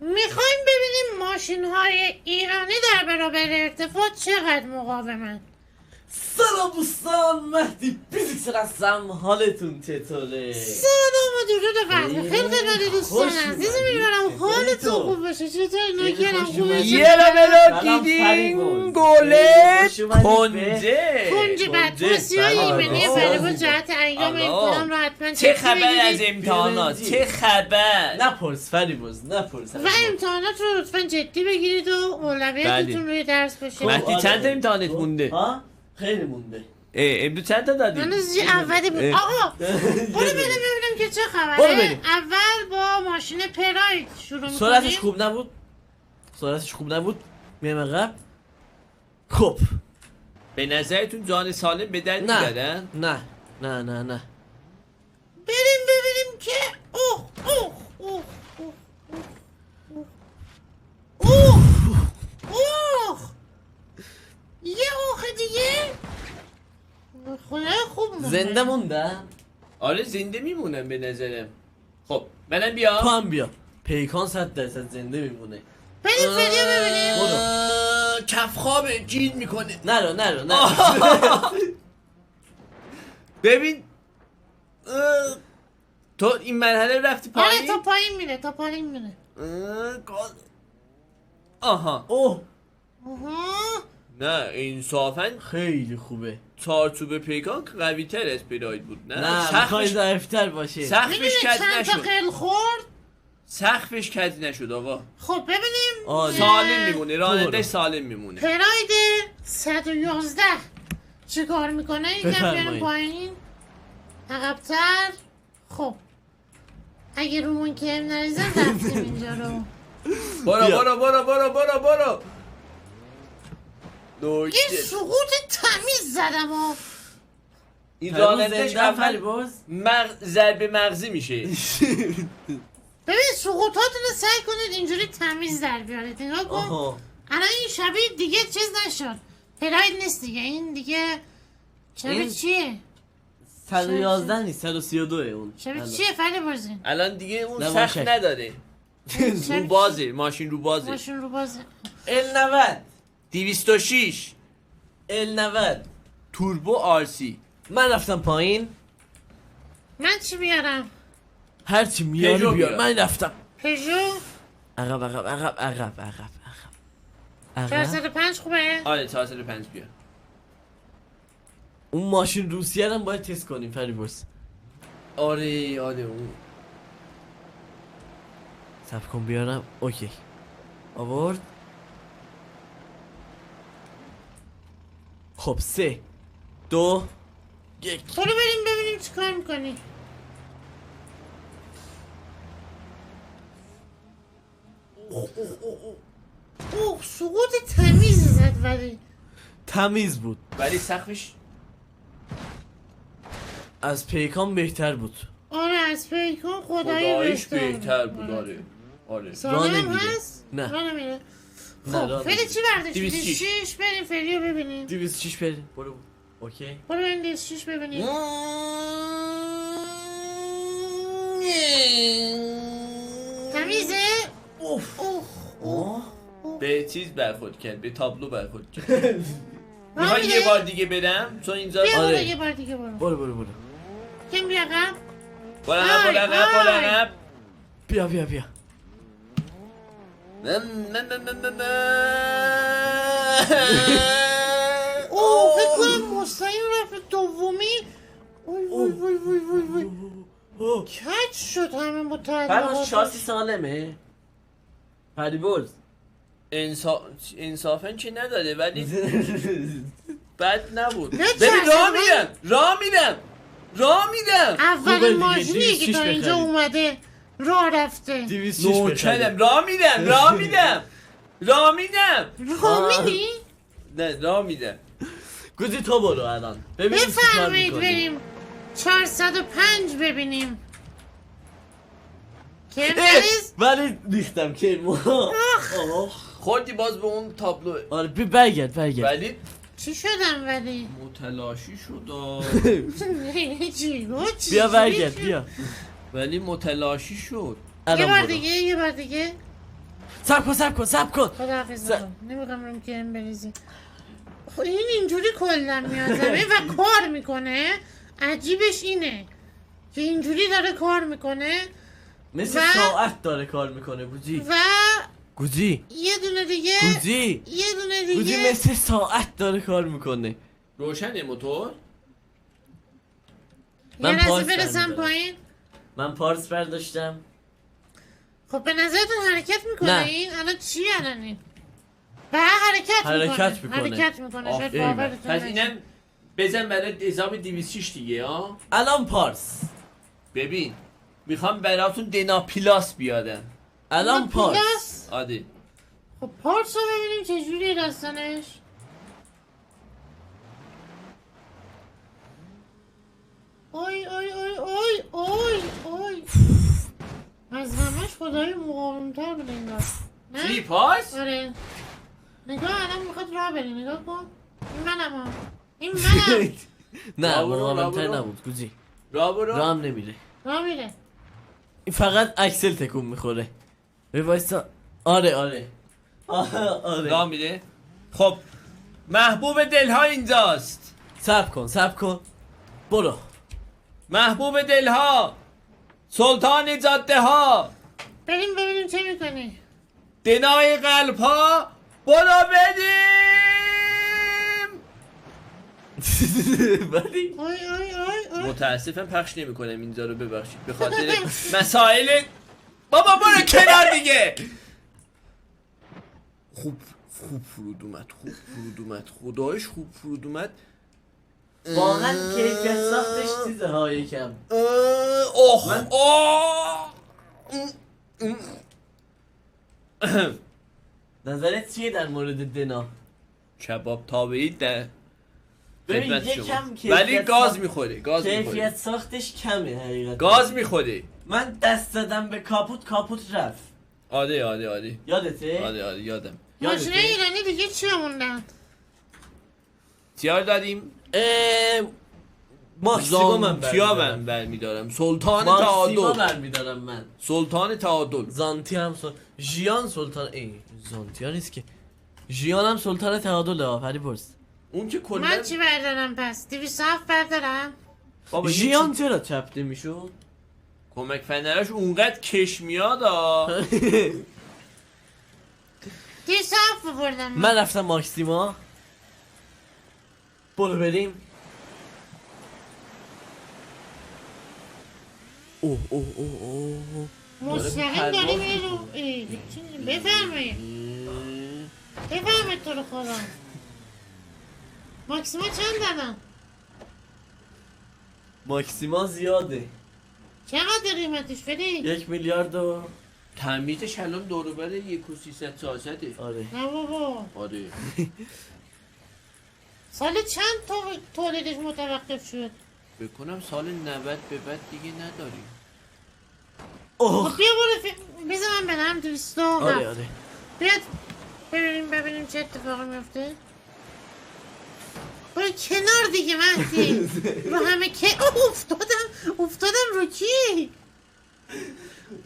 میخوایم ببینیم ماشین های ایرانی در برابر ارتفاع چقدر مقاومن. سلام دوستان، مهدی فیزیکسر هستم. حالتون چطوره؟ سلام و درود قلبی خیلی خدمت دوستان عزیز میبرم حالتون خوب باشه. چطور نکرم خوبه؟ یه لبلا دیدین گله کنجه بدپرسی های ایمنی فریبون جهت ایام امتحان رو حتما چه خبر از امتحانات؟ چه خبر؟ نپرس فریبوز نپرس. و امتحانات رو لطفا جدی بگیرید و اولویتتون روی درس باشه. مهدی چند تا امتحانت مونده؟ ها؟ خیلی مونده. امروز چند تا دادی؟ هنوز اولی بود. آقا برو ببینیم که چه خبره. برو بریم. اول با ماشین پراید شروع میکنیم. سرعتش خوب نبود. میام عقب. خب به نظرتون جان سالم به در میبرن؟ نه. بریم ببینیم که اوه اوه اوه اوه اوه یه اوه دیگه خدای خوب مونده. زنده موندن. آره زنده میمونم به نظرم. خب منم بیا. تو هم بیا. پیکان 100% زنده میمونه. بریم فریو ببینیم. کف خوابه گیر میکنه. نرو ببین تو این مرحله رفتی آره پایین؟ تا پایین میره. آها اوه نه انصافا خیلی خوبه. چارچوب پیکان قوی تر از پراید بود. نه میخوای ضعیفتر باشه. سقفش میدونی کج چند تا نشد. خیل خورد. سقفش کج نشد آقا. خب ببینیم. آره. سالم میمونه، راننده برو. سالم میمونه. پراید 111 چه کار میکنه؟ یکم بفرمایید. بیاریم پایین عقب‌تر. خب اگه رومون کم نریزن رفتیم اینجا رو. برو یه سقوط تمیز زدم و این رانندش رانندش اول اول باز ضربه مغزی میشه. ببین سقوطاتون رو سعی کنید اینجوری تمیز در بیارید. نگاه کن آها الان این شبیه دیگه چیز نشد. پراید نیست دیگه. این دیگه شبیه این- چیه؟ 111 نیست 132 اون. شبیه چیه فری برزین؟ الان دیگه اون نه، سخت باشه. نداره. رو بازه، ماشین رو بازه. ماشین رو بازه. L90 206 L90 توربو آرسی. من رفتم پایین. من چی بیارم؟ هرچی میاری پژو بیار. بیار. من رفتم پژو عقب 405 خوبه؟ آره 405 بیا. اون ماشین روسیه رو هم باید تست کنیم فریبرز. آره اون صبر کن بیارم. اوکی آورد. خب 3 2 1 برو بریم ببینیم چی کار میکنی. اوه سقوط تمیز زد ولی تمیز بود. ولی سقفش از پیکان بهتر بود. آره از پیکان خدایی خداییش بهتر بود. آره سالم راه هم نمیره. هست؟ نه. راه نمیره. نه، خب راه فری نمیره. چی برداشتی؟ 206 بریم فریو ببینیم. 206 بریم. برو. اوکی. برو بریم 206 ببینیم. تمیزه؟ اوف. اوه به چیز برخورد کرد، به تابلو برخورد کرد. راه میخوای میره؟ یه بار دیگه بدم؟ چون اینجا بیا برو آره. یه بار دیگه برو. برو. کم بیا قبل. بلنم بیا. اوه فکر کنم مستقیم رفت دومی. وای کج شد همه فرما متعلقات. شاسی سالمه. فریبرز انصافا چی نداره ولی بد نبود. نه، ببین چرا؟ راه میدم اولین خوبه دیگه، ماشینی که 206 تا اینجا بخرید. اومده راه رفته. 206 نوکرم راه میدم نه راه میدم. گوزی تو برو الان. ببینیم چی کار بفرمایید میکنی. بریم 405 ببینیم. کرنریز ولی ریختم کرمو. خوردی باز به اون تابلو. آره برگرد. ولی چی شدم ولی؟ متلاشی شد. بیا برگرد بیا. ولی متلاشی شد. یه الان بار برو. دیگه سب کن خداحافظ بابا نمیخوام روم کرم بریزی. خب این اینجوری کلا میاد زمین و کار میکنه. عجیبش اینه که اینجوری داره کار میکنه مثل و- ساعت داره کار میکنه گوزی. و گوزی یه دونه دیگه گوزی یه دونه گوزی دیگه مثل ساعت داره کار میکنه. روشنه موتور؟ من یه لحظه پارس برسم برمی‌دارم. پایین. من پارس برداشتم. خب به نظرتون حرکت میکنه نه. این؟ الان چی الان این؟ حرکت میکنه. حرکت میکنه. شاید آفرین. باورتون پس نشه. اینم بزن برای حساب 206 دیگه ها. الان پارس. ببین میخوام براتون دنا پلاس بیارم. الان پارس. پلاس. عادی. خب پارس رو ببینیم چجوری داستانش. اوی اوی اوی اوی اوی اوی از همش خدای مقاومتر بود این بار. چی نه؟ پاس؟ آره نگاه الان میخواد راه بری نگاه کن. این منم ها این منم. نه راه برو، مقاومتر راه برو. نبود گوزی. راه برو. راه هم نمیره. راه میره. این فقط اکسل تکون میخوره. به وایسا. آره آره. راه میره. خب محبوب دلها اینجاست. سب کن برو. محبوب دلها، سلطان جاده ها، بریم ببینیم چه میکنی. دنای قلب ها، برو بدیم. ولی اوی اوی اوی اوی متاسفم پخش نمی کنم اینجا رو، ببخشید به خاطر مسائل. بابا برو کنار دیگه. خوب فرود اومد خدایش خوب فرود اومد. واقعا کیفیت ساختش چیزه ها یکم. اوه من- اوه. نظرت چیه در مورد دنا؟ کباب تابعی ده. ببین خدمت شما. یکم کیفیت ولی گاز ساخت- میخوره کیفیت ساختش کمه حقیقتا. گاز میخوره. من دست زدم به کاپوت رفت. عادی یادته؟ یادم. ماشین ایرانی دیگه چی موندن؟ تیار دادیم. ماکسیموم هم زانتیا برمی‌دارم. برمیدارم. سلطان ماکسیما تعادل. برمیدارم من. سلطان تعادل. زانتی هم ژیان سلطان زانتیا نیست که. ژیان هم سلطان تعادل آفری پرس. اون که کلا من چی بردارم پس؟ 207 بردارم؟ بابا ژیان چرا چپته میشد؟ کمک فنراش اونقدر کش میاد 207 بردم من رفتم ماکسیما. برو بریم. اوه مستقیم داره داری پرواز میری رو بفرمایید بفرمایید تو رو خدا. ماکسیما چند دادم؟ ماکسیما زیاده. چقدر قیمتش فری؟ 1 میلیارد و تمیزش الان دوروبر 1300 ساعته. آره. نه بابا آره. سال چند تولیدش متوقف شد؟ بکنم سال 90 به بعد دیگه نداریم. اوه خب بیا برو بذار من برم 207. آره بیاد ببینیم چه اتفاقی میفته. برو کنار دیگه مهدی. رو همه که افتادم رو کی؟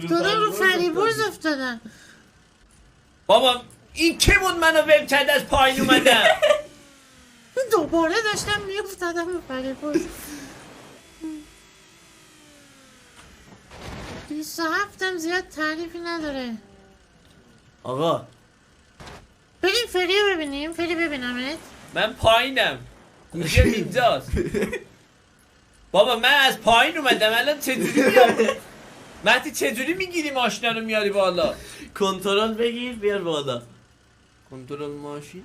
افتادم رو فریبرز افتادم. بابا این که بود منو ول کرد از پایین اومدم. دوباره داشتم میافتادم رو فریبرز. 207 هم زیاد تعریفی نداره. آقا بریم فری رو ببینیم. فری ببینمت. من پایینم. گوشیم اینجاست. بابا من از پایین اومدم الان چجوری میام؟ مهدی چجوری میگیری ماشینا رو میاری بالا؟ کنترل بگیر بیار بالا. کنترل ماشین.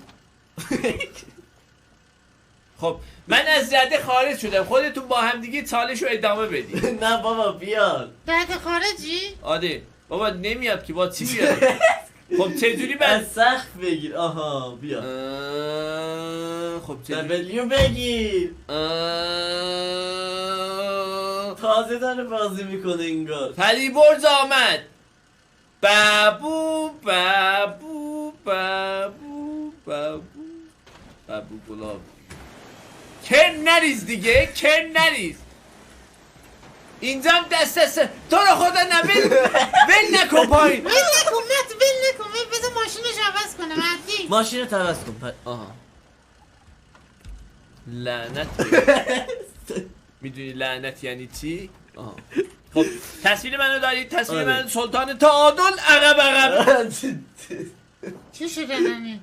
خب من از رده خارج شدم. خودتون با هم دیگه چالش رو ادامه بدید. نه بابا بیار. درد خارجی؟ آده بابا نمیاد که با چی بیاری؟ خب چجوری از بس؟ سقف بگیر. آها بیا. خب چجوری؟ دبلیو بگیر. تازه داره بازی میکنه انگار. فریبرز آمد. بابو بابو بابو بابو بابو گلاب. کن نریز دیگه، کن نریز. اینجام دست تو رو خدا ول نکن پایین. ول نکن مت ول نکن ماشین عوض کن آها لعنت میدونی لعنت یعنی چی؟ آها خب تصویر منو دارید تصویر من سلطان تعادل عقب چی شده ننه؟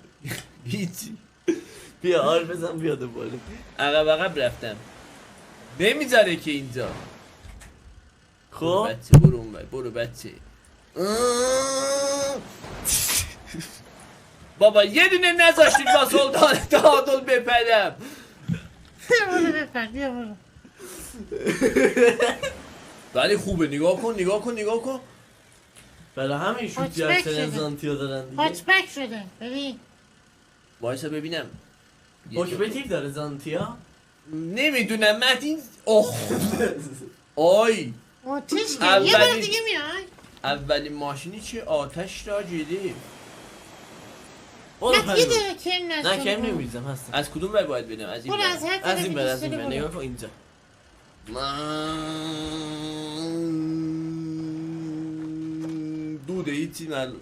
هیچی بیا آر بزن بیا دوباره عقب رفتم نمیذاره که اینجا برو خب بچه برو اون برو بچه بابا یه دونه نذاشتید با سلطان تعادل بپرم بیا برو بپر بیا برو ولی خوبه نگاه کن برای همین شوت هاچبک جرسن شده. زانتیا دارن دیگه هاچبک شده ببین وایسا ببینم حکمتیو داره زانتیا نمیدونم متین اوه آی آتیش کرد یه بار اولی- دیگه میای اولین ماشینی که آتش را جدی برو نه یه پری برو. دقیقه کم نشد نه کم نمیریزم هستم از کدوم بر باید بدم از این برو بر. از هر از این طرفی بر دوست از این داری بر برو. نگاه کن اینجا دوده هیچی معلوم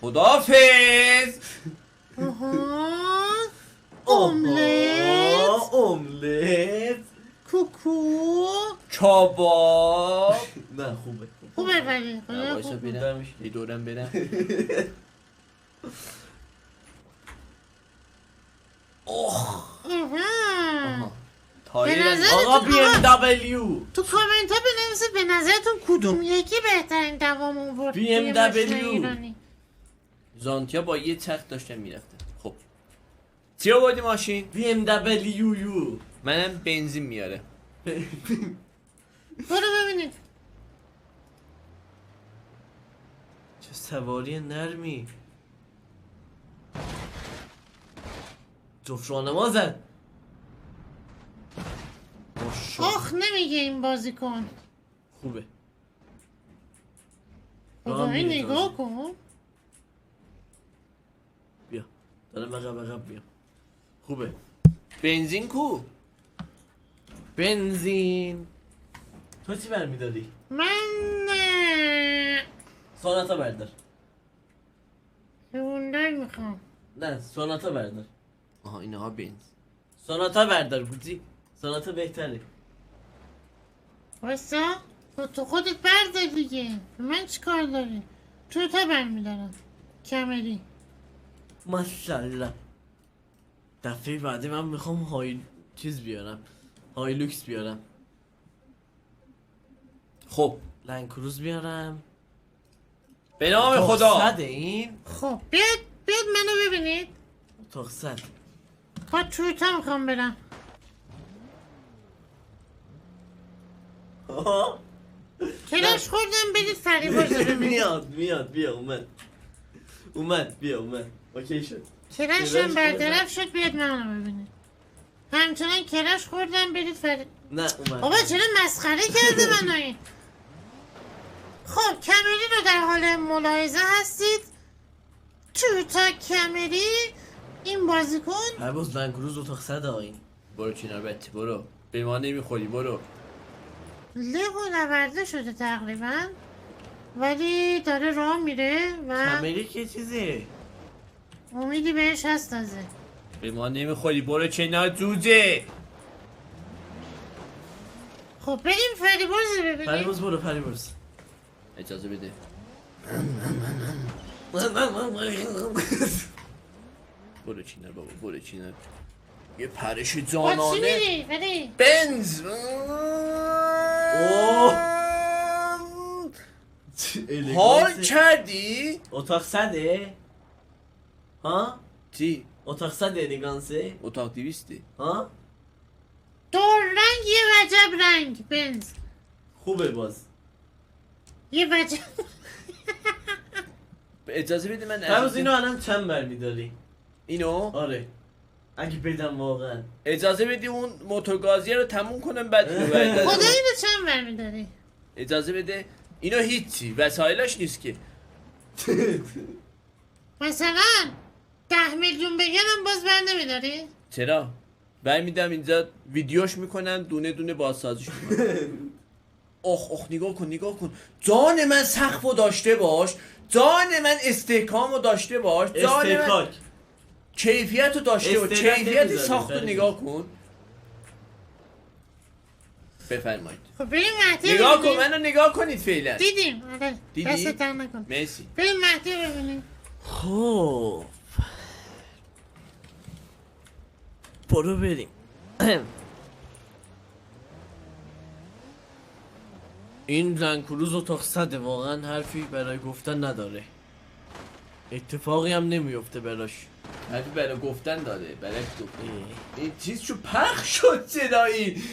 خداحافظ آها املت املت کوکو کباب نه خوبه خوبه ولی نه، وایسا خوبه. برم یه دورم برم اوه آها. تایر به نظر- آقا بی ام دبلیو تو کامنت ها بنویسید به نظرتون کدوم یکی بهترین دوام آورد توی BMW. ماشین ایرانی؟ زانتیا با یه چرخ داشتم میرفتم خب چی آوردی ماشین؟ بی ام دبلیو یو منم بنزین میاره برو ببینید چه سواری نرمی جفت ما زد ماشاءالله. آخ نمیگه این بازیکن خوبه خدایی میره نگاه تازه. کن بیا دارم عقب بیا خوبه بنزین کو؟ بنزین تو چی برمیداری؟ من نه سوناتا بردار هیوندای میخوام نه سوناتا بردار آها اینها بنزین سوناتا بردار بودی سوناتا بهتره واسه تو خودت بردار دیگه به من چی کار داری تو تا برمیدارم کمری ماشاءالله دفعه بعدی من میخوام چیز بیارم هایلوکس بیارم خب لنکروز بیارم به نام خدا اتاق صده این خب بیاد منو ببینید اتاق صد با تویتا میخوام برم کلاش خوردم برید فریبا رو ببینید میاد بیا اومد بیا اوکی شد کلاش کلاش هم برطرف خوردم. شد بیاد منو ببینید همچنان کلاش خوردم برید فرید نه اومد بابا چرا مسخره کرده منو این خب کمری رو در حال ملاحظه هستید تویتا کمری این بازیکن هر باز لنکروز اتاق صد این برو کنار بچه برو به ما نمیخوری برو لگو نورده شده تقریبا ولی داره راه میره و کمری که چیزه امیدی بهش هست تازه به ما نمیخوری برو کنار جوجه خب بریم فریبرز رو ببینیم پریبرز برو پریبرز اجازه بده برو کنار بابا برو کنار یه پرش با چی جانانه میری فری؟ بنز حال کردی؟ اتاق صده ها چی؟ اتاق صده نیگانسه اتاق 200 دور ها رنگ یه وجب رنگ بنز خوبه باز یه وجب اجازه بده من پریبرز اینو الان چند برمیداری اینو آره اگه بدم واقعا اجازه بدی اون موتورگازیه رو تموم کنم بعد اینو بردارم. خدا اینو چند برمیداری اجازه بده اینو هیچی وسایلش نیست که مثلا 10 میلیون بگنم باز بر نمیداری چرا؟ برمیدم اینجا ویدیوش میکنم دونه دونه بازسازیش میکنم اخ نگاه کن جان من سقفو داشته باش، جان من استحکامو داشته باش، جان من استحکاک کیفیتو داشته باش، استعداد کیفیت نمی‌ذاری، ساختو فرید. نگاه کن. بفرمایید. خب بریم مهدی نگاه کن، ببینیم. منو نگاه کنید فعلا. دیدیم آره دیدی؟ دست تر نکن. مرسی. بریم مهدی ببینیم. خب برو بریم. این رنگ کروز اتاق صده، واقعا حرفی برای گفتن نداره، اتفاقی هم نمیفته براش. حرفی برای گفتن داره، برای گفتن. این چیز چو پخش شد صدایی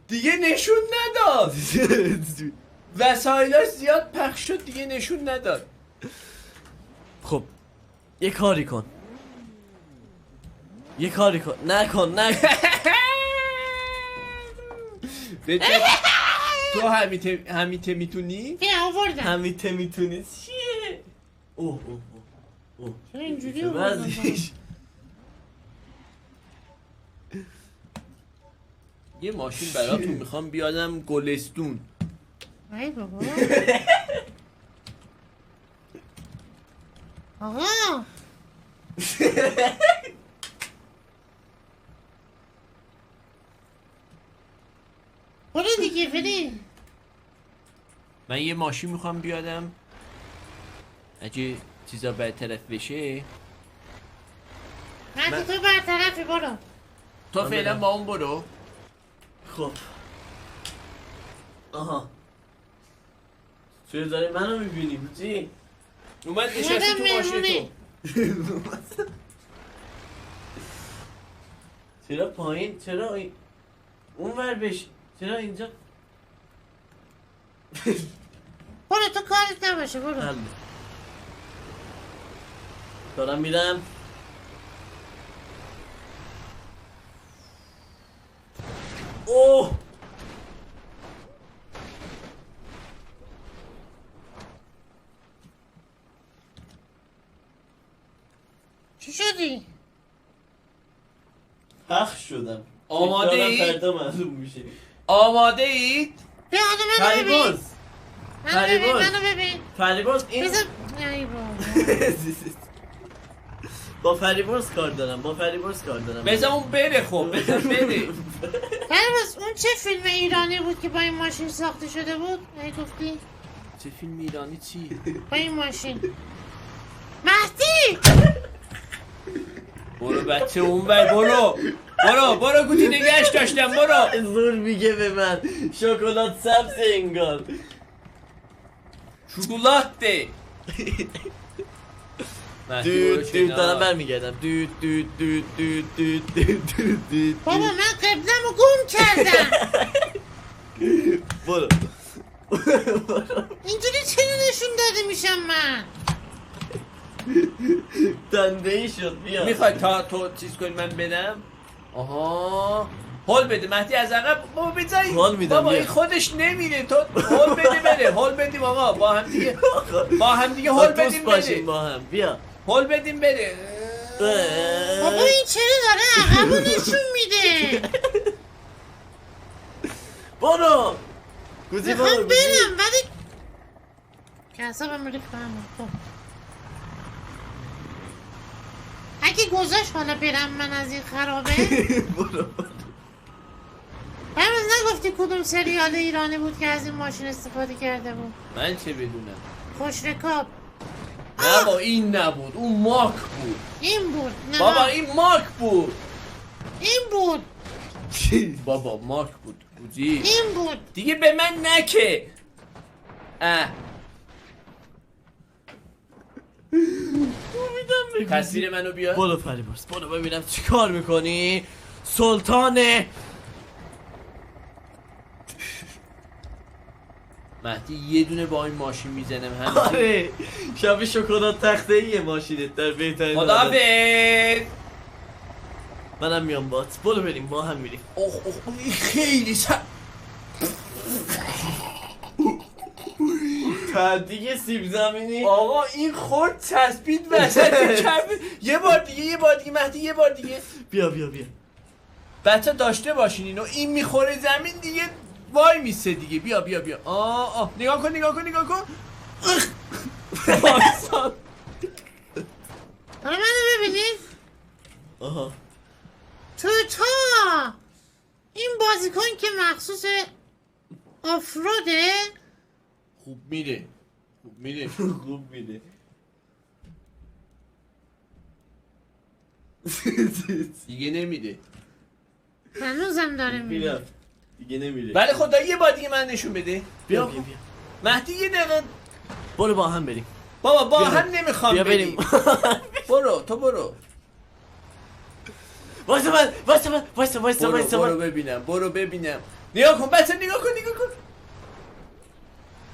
دیگه نشون نداد. وسایلاش زیاد پخش شد دیگه نشون نداد. خب یه کاری کن نکن تو همیته میتونی؟ بیا آوردم. همیته میتونی چیه؟ اوه چرا اینجوری چه آوردم؟ وضعیش؟ یه ماشین براتون میخوام بیادم گلستون. ای بابا آقا برو دیگه بریم. من یه ماشین میخوام بیادم اگه چیزا برطرف بشه. مهدی تو برطرفی برو. تو فعلا با اون برو. خب آها چرا داری منو میبینی بودی؟ اومد نشستی تو ماشین تو. چرا پایین؟ چرا اون ور بش؟ چرا اینجا؟ برو تو کارت نباشه برو. حل دارم میرم. اوه چی شدی؟ پخش شدم. آماده دارم ای؟ فردا معلوم میشه. آماده اید؟ بیا منو ببین. فریبرز منو ببین. فریبرز این بذار ای بابا با فریبرز کار دارم بذار اون بره خب بذار بره. بس اون چه فیلم ایرانی بود که با این ماشین ساخته شده بود؟ ای گفتی؟ چه فیلم ایرانی چی؟ با این ماشین مهدی برو بچه اون بر برو گوتی نگهش داشتم برو. زور میگه به من شکلات سبز انگار شکلات ده. دود دارم برمیگردم دود بابا من قبلمو گم کردم. برو اینجوری چرا نشون داده میشم من؟ دنده ای شد بیا میخوای تا تو چیز کنی من بدم؟ آها هول بده مهدی از عقب بابا بذاری. هول میدم بابا بیا. این خودش نمیره تو هول بده بره. هول بدیم آقا با هم دیگه هول بدیم بره. با هم بیا هول بدیم بره. بابا این چرا داره عقبو نشون میده؟ برو گوزی میخوام برو برم ولی کسابم ریخت برم. خب اگه گذاشت حالا برم من از این خرابه. برو هنوز نگفتی کدوم سریال ایرانی بود که از این ماشین استفاده کرده بود؟ من چه بدونم. خوش رکاب. نه با این نبود اون ماک بود. این بود. نه بابا این ماک بود. این بود. بابا ماک بود بودی. این بود. دیگه به من نکه. تصویر منو بیار. برو فریبرز برو ببینم چی کار میکنی سلطانه. مهدی یه دونه با این ماشین میزنم همین. آره شب شکلات تخته ایه ماشینت در بهترین حالت. خداحافظ. منم میام بات برو بریم با هم میریم. اوه این خیلی دیگه سیب زمینی آقا این خورد چسبید وسط کف. یه بار دیگه مهدی یه بار دیگه. بیا بچه داشته باشین اینو. این میخوره زمین دیگه وای میسه دیگه. بیا بیا بیا. نگاه کن نگاه کن نگاه کن. وایسا. حالا منو ببینید. آها تا این بازیکن که مخصوص آفروده خوب میره خوب میره. خوب میده. دیگه نمیده. هنوزم داره میره. میرم دیگه نمیره. ولی خدا یه بار دیگه من نشون بده. بیا بیا بیا بیا. مهدی یه دقیقه. برو با هم بریم. بابا با بیا هم نمیخوام بیا بریم. برو تو برو. وایسا من برو ببینم برو ببینم. نگاه کن بچه نگاه کن نگاه کن.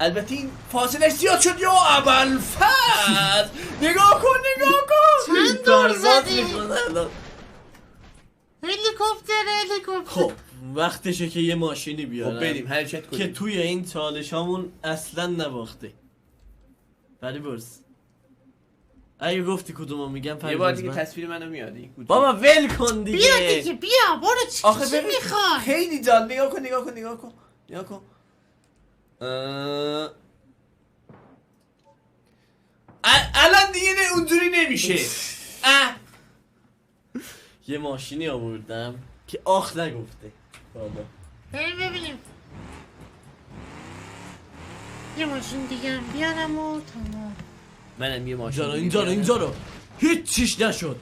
البته این فاصله زیاد شد یا ابوالفضل. نگاه کن نگاه کن. چند دور زدی؟ الان. هلیکوپتر خب وقتشه که یه ماشینی خب بیارم بریم حرکت کنیم. که توی این چالشامون اصلا نباخته. ولی برس اگه گفتی کدومو میگم یه بار دیگه من. تصویر منو میادی. بابا ول کن دیگه. بیا دیگه بیا برو آخه چی ببین میخوای؟ خیلی جال. نگاه کن نگاه کن نگاه کن نگاه کن. الان دیگه اونجوری نمیشه. یه ماشینی آوردم که آخ نگفته. بابا بریم ببینیم. یه ماشین دیگه هم بیارم و تمام. منم یه ماشین اینجا رو اینجا رو هیچیش نشد.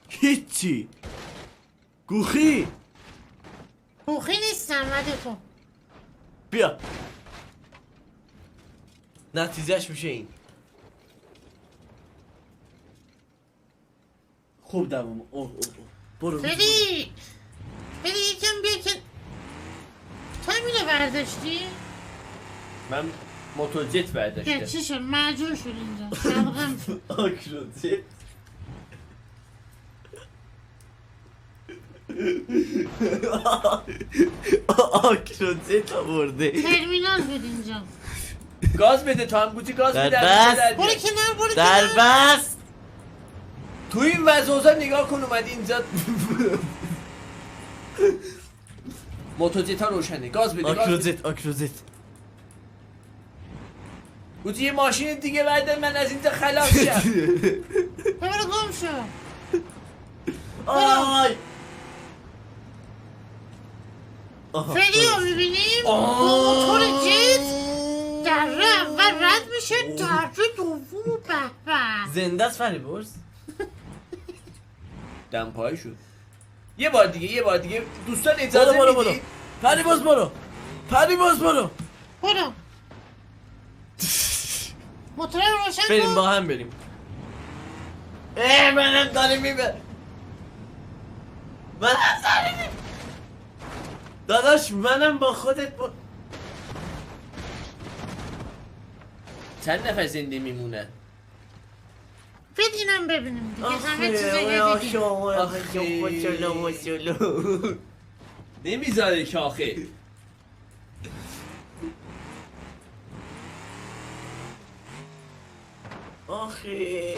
هیچی گوخی بوخی نیستم ولی خب بیا نتیجهش میشه این. خوب دوام. برو فری یکم بیا که تو اینو برداشتی؟ من موتورجت که برداشتم. چی شد معجون شد اینجا شلغم شد. آکروزیت آکروزیت آورده. ترمینال بود اینجا. گاز بده تو هم گوتی گاز بده. در از بس. اینجا در برو بیا. کنار برو در کنار. بست. تو این وضع نگاه کن اومدی اینجا. موتورجت ها روشنه. گاز بده گاز بده. آکروزیت گوتی یه ماشین دیگه بعد من از اینجا خلاص شم. برو گم شو. آی فری رو ببینیم با موتور جت دره اول رد میشه دره دوم و به به. زنده است فری برس. دمپایی شد. یه بار دیگه دوستان اجازه برو میدید؟ پری باز برو. برو موتور رو روشن بریم کن. با هم بریم. منم داری میبر. داداش منم با خودت چند نفر زنده میمونه؟ اینم ببینیم دیگه همه چیز دیدیم. نمیذاره که آخه. آخه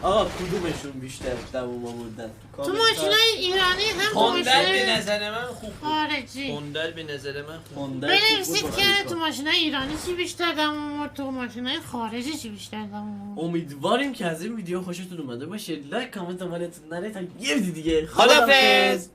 آقا کدومشون بیشتر دوام آوردن؟ تو ماشینای ایرانی هم تو هوندل به ماشینای نظر من خوب بود. خارجی هوندل به نظر من خوب. بنویسید که تو ماشینای ایرانی چی بیشتر دوام آورد تو ماشینای خارجی چی بیشتر دوام آورد. امیدواریم که از این ویدیو خوشتون اومده باشه. لایک کامنت مالتون نره تا یه ویدیو دیگه. خداحافظ.